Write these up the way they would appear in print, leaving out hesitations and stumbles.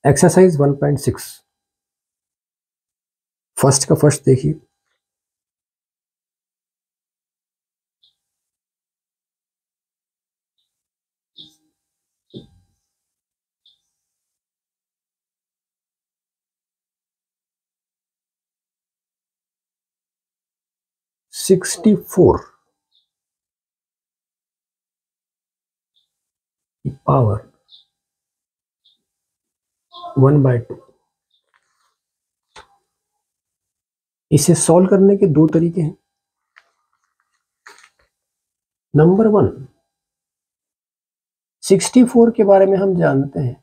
Exercise 1.6 first का first देखिए। Sixty four की पावर 1/2। इसे सॉल्व करने के दो तरीके हैं। नंबर 1, 64 के बारे में हम जानते हैं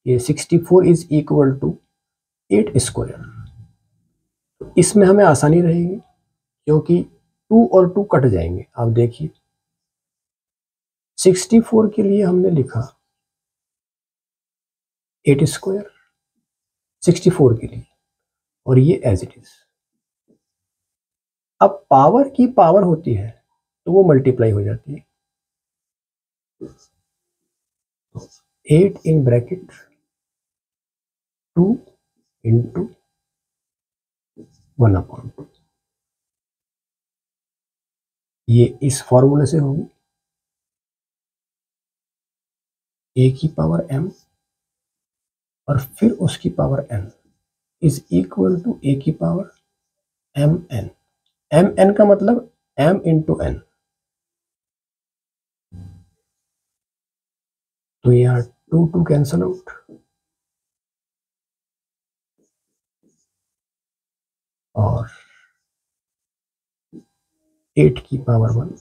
कि 64 इज इक्वल टू 8 स्क्वायर। तो इसमें हमें आसानी रहेगी क्योंकि 2 और 2 कट जाएंगे। आप देखिए 64 के लिए हमने लिखा 8 स्क्वायर 64 के लिए, और ये एज इट इज। अब पावर की पावर होती है तो वो मल्टीप्लाई हो जाती है। 8 इन ब्रैकेट 2 इंटू 1/2। ये इस फॉर्मूले से होगी a की पावर m और फिर उसकी power n is equal to a की पावर mn। mn का मतलब m इंटू n। तो यहाँ 2 कैंसल आउट और 8 की पावर 1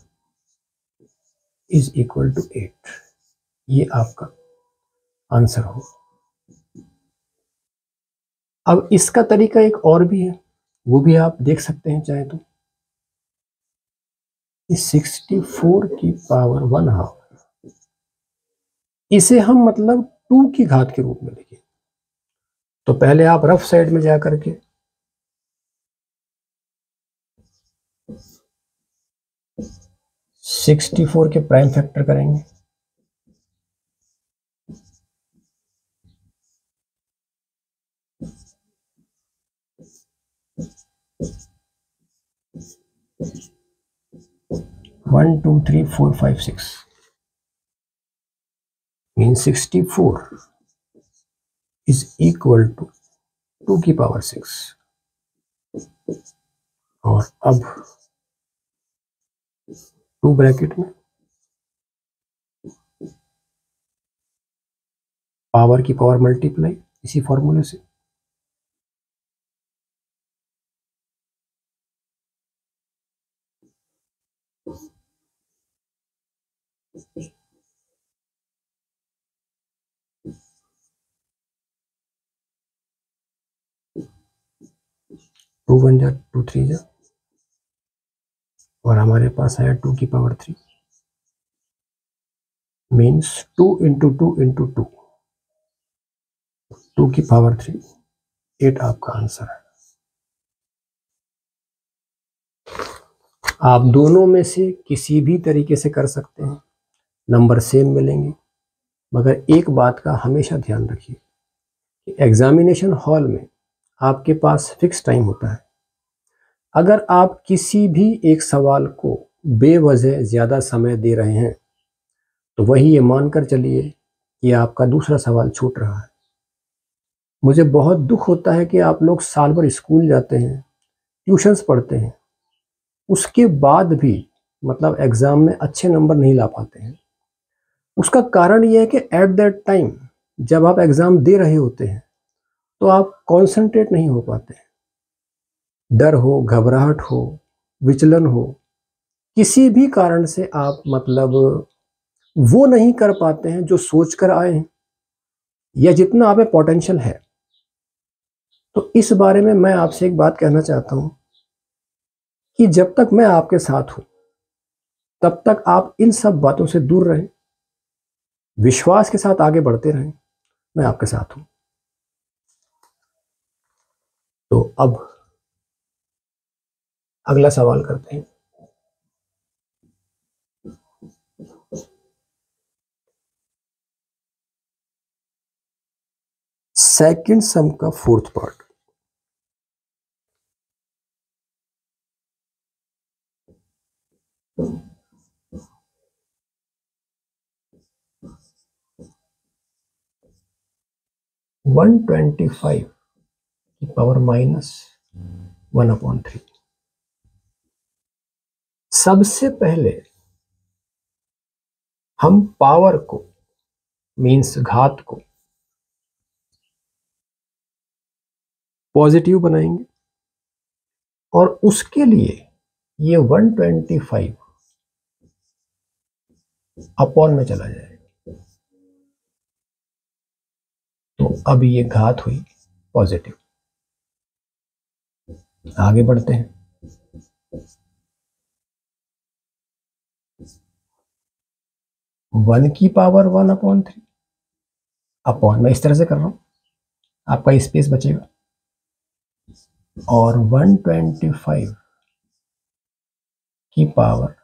इज इक्वल टू 8। ये आपका आंसर हो। अब इसका तरीका एक और भी है, वो भी आप देख सकते हैं चाहे तो। 64 की पावर 1/2 इसे हम मतलब 2 की घात के रूप में लिखें। तो पहले आप रफ साइड में जा करके 64 के प्राइम फैक्टर करेंगे। One two three four five six mean 64 is equal to 2 की पावर 6। और अब 2 ब्रैकेट में पावर की पावर मल्टीप्लाई इसी फॉर्मूले से। टू वन जा 2 3 जा और हमारे पास आया 2 की पावर 3 मीन्स 2 इंटू 2 इंटू 2 2 की पावर 3 8 आपका आंसर है। आप दोनों में से किसी भी तरीके से कर सकते हैं, नंबर सेम मिलेंगे। मगर एक बात का हमेशा ध्यान रखिए कि एग्जामिनेशन हॉल में आपके पास फिक्स टाइम होता है। अगर आप किसी भी एक सवाल को बेवजह ज़्यादा समय दे रहे हैं तो वही ये मानकर चलिए कि आपका दूसरा सवाल छूट रहा है। मुझे बहुत दुख होता है कि आप लोग साल भर स्कूल जाते हैं, ट्यूशन्स पढ़ते हैं, उसके बाद भी मतलब एग्ज़ाम में अच्छे नंबर नहीं ला पाते हैं। उसका कारण यह है कि एट दैट टाइम जब आप एग्ज़ाम दे रहे होते हैं तो आप कॉन्सेंट्रेट नहीं हो पाते। डर हो, घबराहट हो, विचलन हो, किसी भी कारण से आप मतलब वो नहीं कर पाते हैं जो सोच कर आए हैं या जितना आप में पोटेंशियल है। तो इस बारे में मैं आपसे एक बात कहना चाहता हूं कि जब तक मैं आपके साथ हूं तब तक आप इन सब बातों से दूर रहें, विश्वास के साथ आगे बढ़ते रहें। मैं आपके साथ हूं। तो अब अगला सवाल करते हैं। सेकंड सम का फोर्थ पार्ट। (125 की पावर -1/3। सबसे पहले हम पावर को मीन्स घात को पॉजिटिव बनाएंगे और उसके लिए ये 125 अपॉन में चला जाएगा। तो अब ये घात हुई पॉजिटिव। आगे बढ़ते हैं। वन की पावर 1/3 अपॉन, मैं इस तरह से कर रहा हूं, आपका स्पेस बचेगा, और 125 की पावर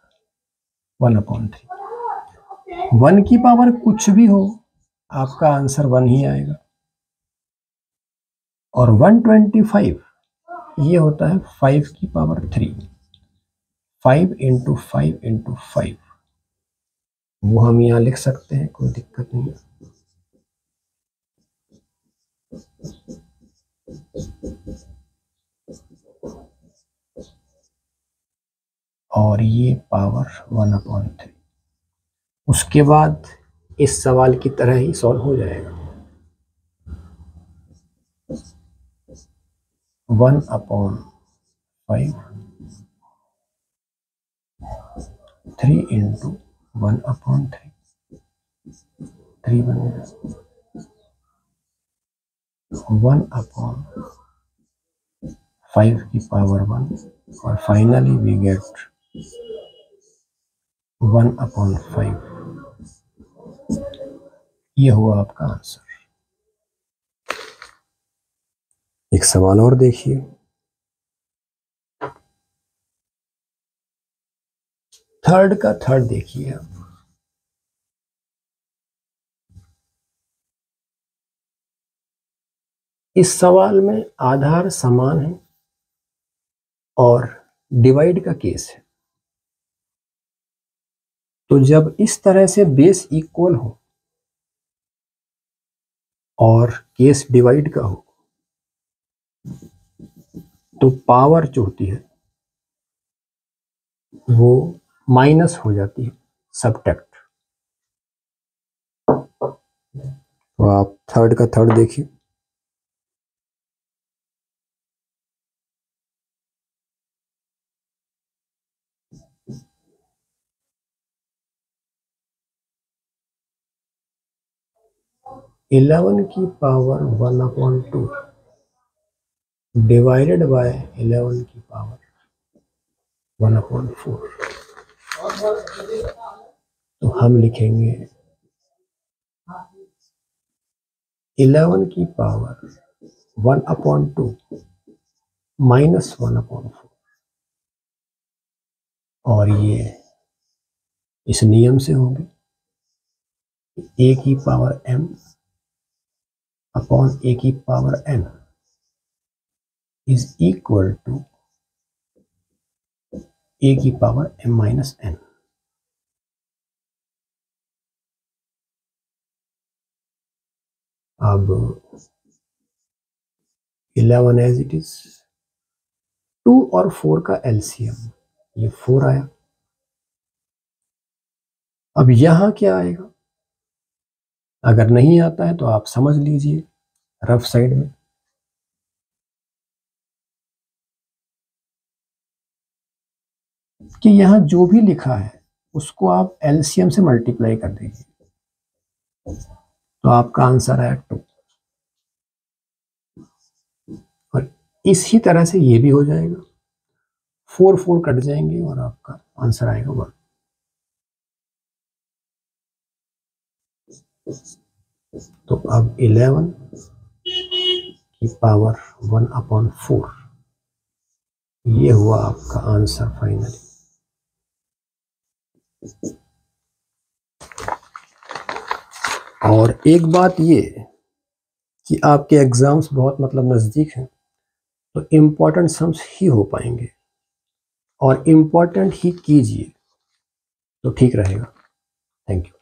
1/3। 1 की पावर कुछ भी हो, आपका आंसर 1 ही आएगा। और 125 ये होता है 5 की पावर 3। 5 × 5 × 5, वो हम यहाँ लिख सकते हैं, कोई दिक्कत नहीं है। और ये पावर 1/3। उसके बाद इस सवाल की तरह ही सॉल्व हो जाएगा। 1/5 3 × 1/3 3 बनेगा। 1/5 की पावर 1 और फाइनली वी गेट 1/5। ये हुआ आपका आंसर। एक सवाल और देखिए। थर्ड का थर्ड देखिए आप। इस सवाल में आधार समान है और डिवाइड का केस है। तो जब इस तरह से बेस इक्वल हो और केस डिवाइड का हो, तो पावर जो होती है वो माइनस हो जाती है, सबट्रैक्ट। तो आप थर्ड का थर्ड देखिए। (11 की पावर 1/2 डिवाइडेड बाय 11 की पावर 1/4। तो हम लिखेंगे 11 की पावर 1/2 -1/4। और ये इस नियम से होंगे, a की पावर m अपॉन a की power n is equal to a की पावर m-n। अब 11 एज इट इज, 2 और 4 का एलसीएम, ये 4 आया। अब यहां क्या आएगा, अगर नहीं आता है तो आप समझ लीजिए रफ साइड में। कि यहां जो भी लिखा है उसको आप एलसीएम से मल्टीप्लाई कर दीजिए, तो आपका आंसर आया 2। और इसी तरह से ये भी हो जाएगा, 4 4 कट जाएंगे और आपका आंसर आएगा 1। तो अब 11 की पावर 1/4 ये हुआ आपका आंसर फाइनली। और एक बात ये कि आपके एग्ज़ाम्स बहुत मतलब नज़दीक हैं, तो इम्पॉर्टेंट सम्स ही हो पाएंगे और इम्पॉर्टेंट ही कीजिए तो ठीक रहेगा। Thank you.